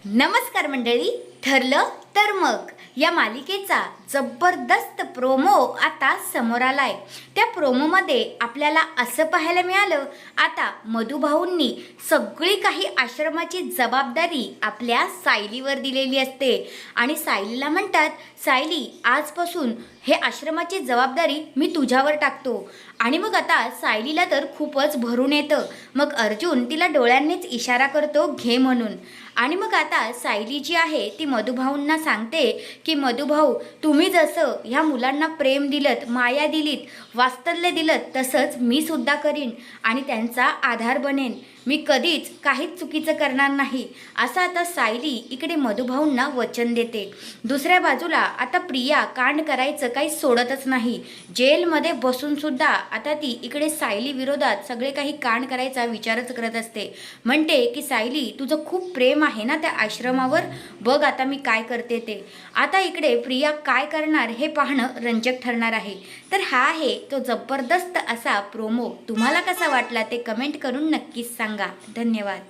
नमस्कार मंडळी. ठरलं तर मग या मालिकेचा जबरदस्त प्रोमो आता समोर आलाय. त्या प्रोमोमध्ये आपल्याला असं पाहायला मिळालं, आता मधुभाऊंनी सगळी काही आश्रमाची जबाबदारी आपल्या सायलीवर दिलेली असते आणि सायलीला म्हणतात, सायली आजपासून हे आश्रमाची जबाबदारी मी तुझ्यावर टाकतो. आणि मग आता सायलीला तर खूपच भरून येतं. मग अर्जुन तिला डोळ्यांनीच इशारा करतो घे म्हणून. आणि मग आता सायली जी आहे ती मधुभाऊंना सांगते की मधुभाऊ, तुम्ही जसं ह्या मुलांना प्रेम दिलत, माया दिलीत, वात्सल्य दिलत, तसंच मी सुद्धा करीन आणि त्यांचा आधार बनेन. मी कधीच काहीच चुकीचं करणार नाही, असं आता सायली इकडे मधुभाऊंना वचन देते. दुसऱ्या बाजूला आता प्रिया कांड करायचं काही सोडतच नाही. जेलमध्ये बसून सुद्धा आता ती इकडे सायली विरोधात सगळे काही कांड करायचा विचारच करत असते. म्हणते की सायली, तुझं खूप प्रेम आहे ना त्या आश्रमावर, बघ आता मी काय करते ते. आता इकडे प्रिया काय करणार हे पाहणं रंजक ठरणार आहे. तर हा आहे तो जबरदस्त असा प्रोमो. तुम्हाला कसा वाटला ते कमेंट करून नक्कीच सांगा. धन्यवाद.